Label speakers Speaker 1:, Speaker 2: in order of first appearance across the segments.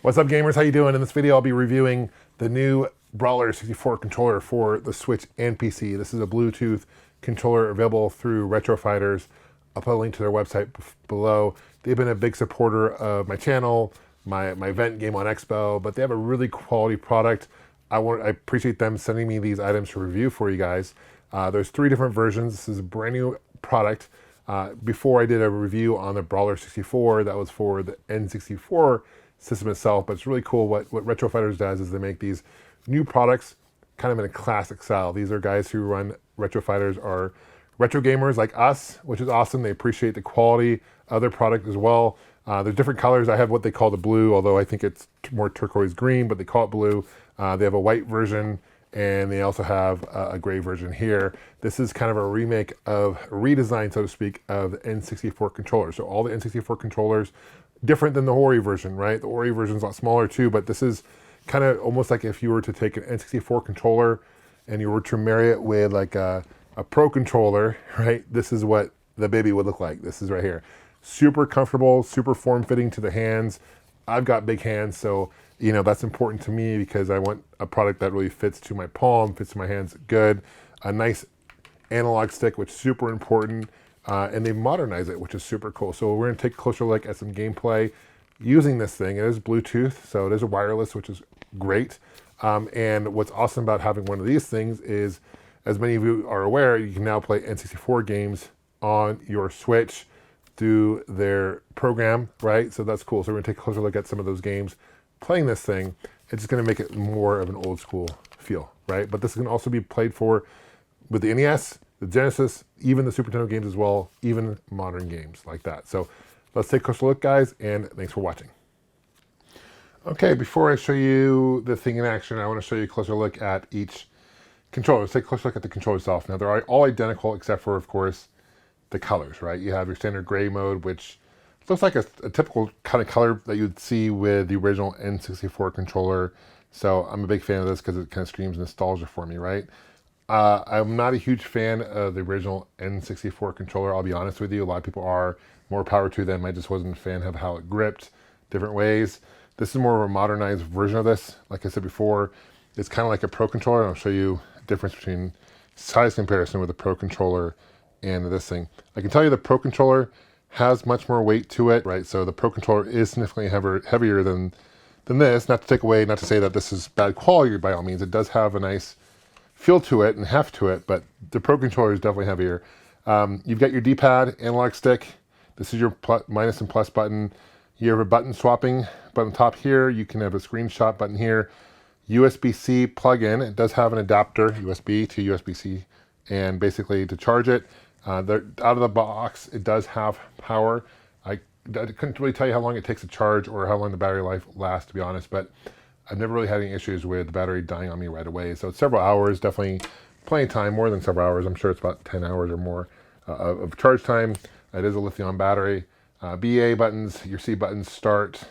Speaker 1: What's up, gamers? How you doing? In this video, I'll be reviewing the new Brawler64 controller for the Switch and PC. This is a Bluetooth controller available through Retro Fighters. I'll put a link to their website below. They've been a big supporter of my channel, my event Game on Expo, but they have a really quality product. I appreciate them sending me these items to review for you guys. There's 3 different versions. This is a brand new product. Before I did a review on the Brawler64, that was for the N64 system itself, but it's really cool. What Retro Fighters does is they make these new products kind of in a classic style. These are guys who run Retro Fighters, are retro gamers like us, which is awesome. They appreciate the quality of their product as well. There's different colors. I have what they call the blue, although I think it's more turquoise green, but they call it blue. They have a white version, and they also have a gray version here. This is kind of a remake of, a redesign, so to speak, of the N64 controller. So all the N64 controllers, different than the Ori version, right? The Ori version is a lot smaller too, but this is kind of almost like if you were to take an N64 controller and you were to marry it with like a Pro controller, right? This is what the baby would look like. This is right here. Super comfortable, super form-fitting to the hands. I've got big hands, so you know that's important to me because I want a product that really fits to my palm, fits to my hands good. A nice analog stick, which is super important. And they modernize it, which is super cool. So we're going to take a closer look at some gameplay using this thing. It is Bluetooth, so it is a wireless, which is great. And what's awesome about having one of these things is, as many of you are aware, you can now play N64 games on your Switch through their program, right? So that's cool. So we're going to take a closer look at some of those games playing this thing. It's just going to make it more of an old school feel, right? But this can also be played with the NES, the Genesis, even the Super Nintendo games as well, even modern games like that. So let's take a closer look, guys, and thanks for watching. Okay, before I show you the thing in action, I want to show you a closer look at each controller. Let's take a closer look at the controller itself. Now, they're all identical except for, of course, the colors, right? You have your standard gray mode, which looks like a typical kind of color that you'd see with the original N64 controller. So I'm a big fan of this because it kind of screams nostalgia for me, right? I'm not a huge fan of the original N64 controller, I'll be honest with you. A lot of people are. More power to them. I just wasn't a fan of how it gripped different ways. This is more of a modernized version of this. Like I said before, it's kind of like a Pro controller. And I'll show you the difference between size comparison with the Pro controller and this thing. I can tell you the Pro controller has much more weight to it, right? So the Pro controller is significantly heavier than this. Not to take away, not to say that this is bad quality by all means. It does have a nice feel to it and heft to it, but the Pro controller is definitely heavier. You've got your D-pad, analog stick. This is your minus and plus button. You have a button swapping button top here. You can have a screenshot button here. USB-C plug-in. It does have an adapter, USB to USB-C, and basically to charge it. Out of the box, it does have power. I couldn't really tell you how long it takes to charge or how long the battery life lasts, to be honest, but I've never really had any issues with the battery dying on me right away. So it's several hours, definitely plenty of time, more than several hours. I'm sure it's about 10 hours or more of charge time. It is a lithium battery. BA buttons, your C buttons start,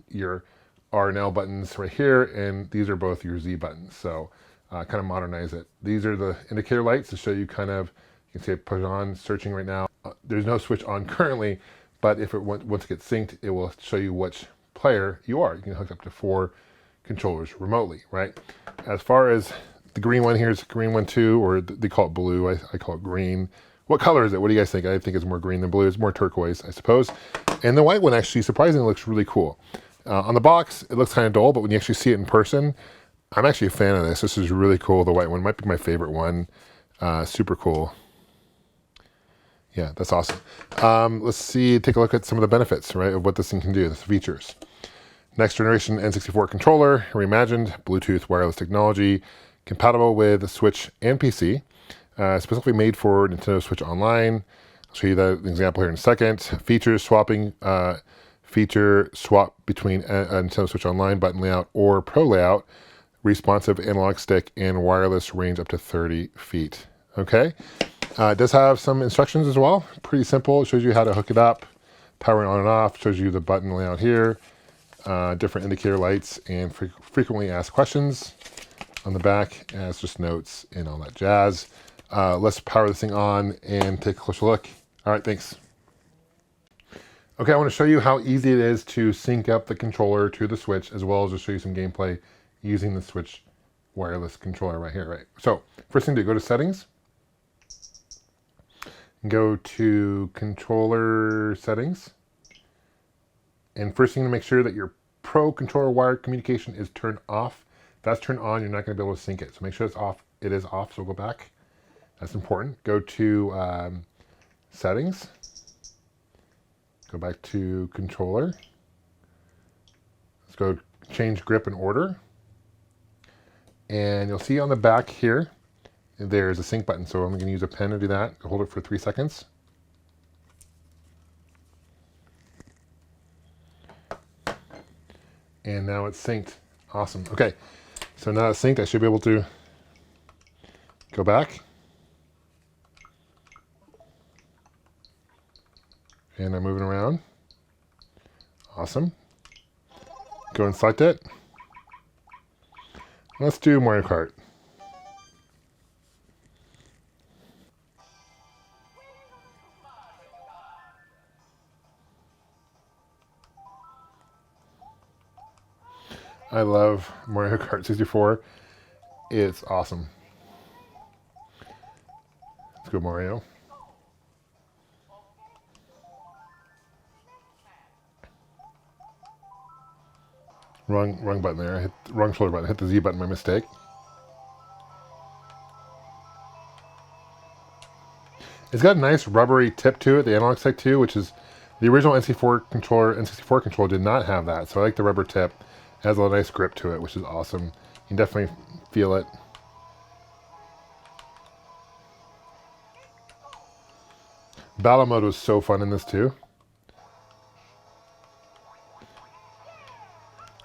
Speaker 1: your R and L buttons right here, and these are both your Z buttons. So kind of modernize it. These are the indicator lights to show you kind of, you can see it push on, searching right now. There's no switch on currently, but if it once it gets synced, it will show you which player you are. You can hook up to 4 controllers remotely, right? As far as the green one, here's green one too, or they call it blue. I call it green. What color is it? What do you guys think? I think it's more green than blue. It's more turquoise, I suppose. And the white one actually surprisingly looks really cool. On the box, it looks kind of dull, but when you actually see it in person, I'm actually a fan of this. This is really cool. The white one might be my favorite one. Super cool. Yeah, that's awesome. Let's see, take a look at some of the benefits, right, of what this thing can do, the features. Next generation N64 controller, reimagined, Bluetooth wireless technology, compatible with Switch and PC, specifically made for Nintendo Switch Online. I'll show you that example here in a second. Features swapping, feature swap between Nintendo Switch Online button layout or Pro layout, responsive analog stick, and wireless range up to 30 feet. Okay. It does have some instructions as well. Pretty simple. It shows you how to hook it up, power on and off, shows you the button layout here, different indicator lights, and frequently asked questions on the back as just notes and all that jazz. Let's power this thing on and take a closer look. All right, thanks. Okay, I want to show you how easy it is to sync up the controller to the Switch, as well as to show you some gameplay using the Switch wireless controller right here, right? So, first thing to do, go to Settings, go to Controller Settings, and first thing to make sure that your Pro Controller wired communication is turned off. If that's turned on, you're not going to be able to sync it. So make sure it's off. It is off, so we'll go back. That's important. Go to Settings. Go back to Controller. Let's go change grip and order. And you'll see on the back here, there's a sync button. So I'm going to use a pen to do that. Hold it for 3 seconds. And now it's synced. Awesome. Okay, so now it's synced. I should be able to go back. And I'm moving around. Awesome. Go and select it. Let's do Mario Kart. I love Mario Kart 64. It's awesome. Let's go Mario. Wrong button there. I hit the wrong shoulder button. I hit the Z button, my mistake. It's got a nice rubbery tip to it, the analog stick too, which is the original N64 controller did not have that. So I like the rubber tip. It has a nice grip to it, which is awesome. You can definitely feel it. Battle mode was so fun in this too.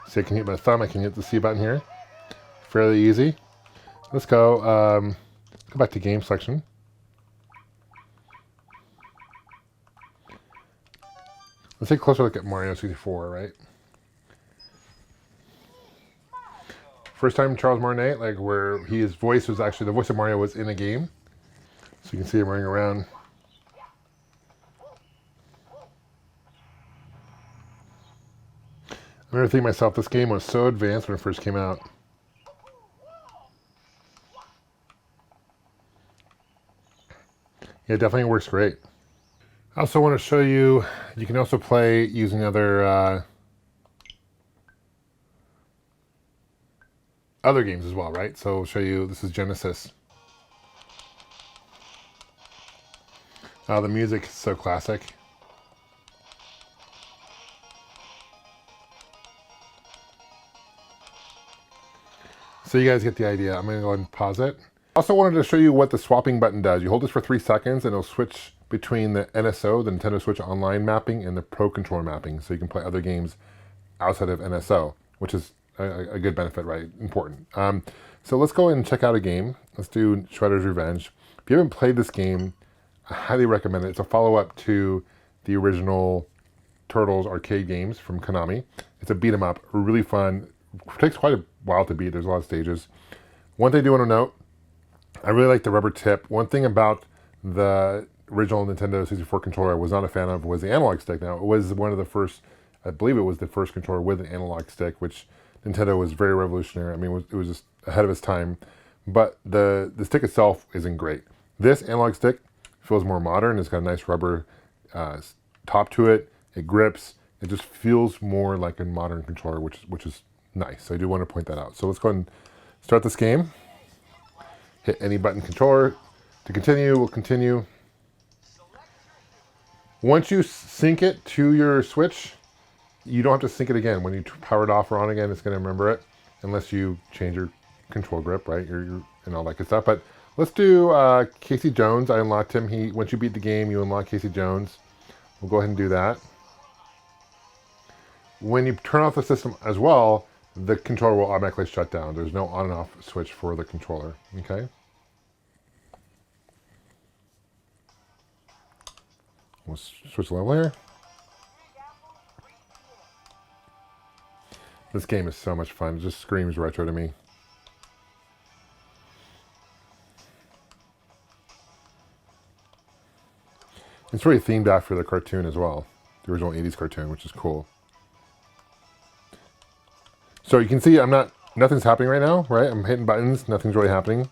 Speaker 1: See, I can hit my thumb, I can hit the C button here. Fairly easy. Let's go back to game selection. Let's take a closer look at Mario 64, right? First time Charles Martinet, like where his voice was actually, the voice of Mario was in a game. So you can see him running around. I remember thinking to myself, this game was so advanced when it first came out. Yeah, it definitely works great. I also want to show you, you can also play using other games as well, right? So I'll show you, this is Genesis. The music is so classic. So you guys get the idea. I'm going to go ahead and pause it. I also wanted to show you what the swapping button does. You hold this for 3 seconds and it'll switch between the NSO, the Nintendo Switch Online mapping, and the Pro Controller mapping. So you can play other games outside of NSO, which is a good benefit, right? Important. So let's go and check out a game. Let's do Shredder's Revenge. If you haven't played this game, I highly recommend it. It's a follow-up to the original Turtles arcade games from Konami. It's a beat 'em up, really fun. It takes quite a while to beat. There's a lot of stages. One thing I do want to note, I really like the rubber tip. One thing about the original Nintendo 64 controller I was not a fan of was the analog stick. Now, it was one of the first, I believe it was the first controller with an analog stick, which Nintendo was very revolutionary. I mean, it was just ahead of its time. But the stick itself isn't great. This analog stick feels more modern. It's got a nice rubber top to it. It grips. It just feels more like a modern controller, which is nice. So I do want to point that out. So let's go ahead and start this game. Hit any button controller. To continue, we'll continue. Once you sync it to your Switch, you don't have to sync it again. When you power it off or on again, it's going to remember it, unless you change your control grip, right? And all that good stuff. But let's do Casey Jones. I unlocked him. Once you beat the game, you unlock Casey Jones. We'll go ahead and do that. When you turn off the system as well, the controller will automatically shut down. There's no on and off switch for the controller, okay? We'll switch level here. This game is so much fun. It just screams retro to me. It's really themed after the cartoon as well. the original 80s cartoon, which is cool. So you can see nothing's happening right now, right? I'm hitting buttons, nothing's really happening.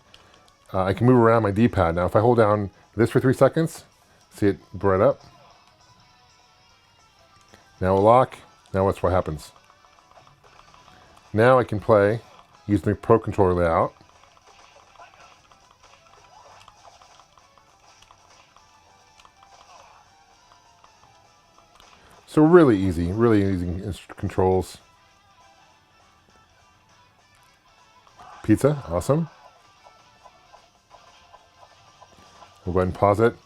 Speaker 1: I can move around my D-pad. Now if I hold down this for 3 seconds, see it bright up. Now we'll lock. Now watch what happens. Now I can play using the Pro Controller layout. So really easy controls. Pizza, awesome. We'll go ahead and pause it.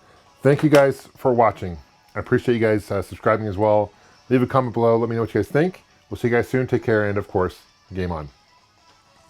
Speaker 1: Thank you guys for watching. I appreciate you guys subscribing as well. Leave a comment below. Let me know what you guys think. We'll see you guys soon. Take care. And of course, game on.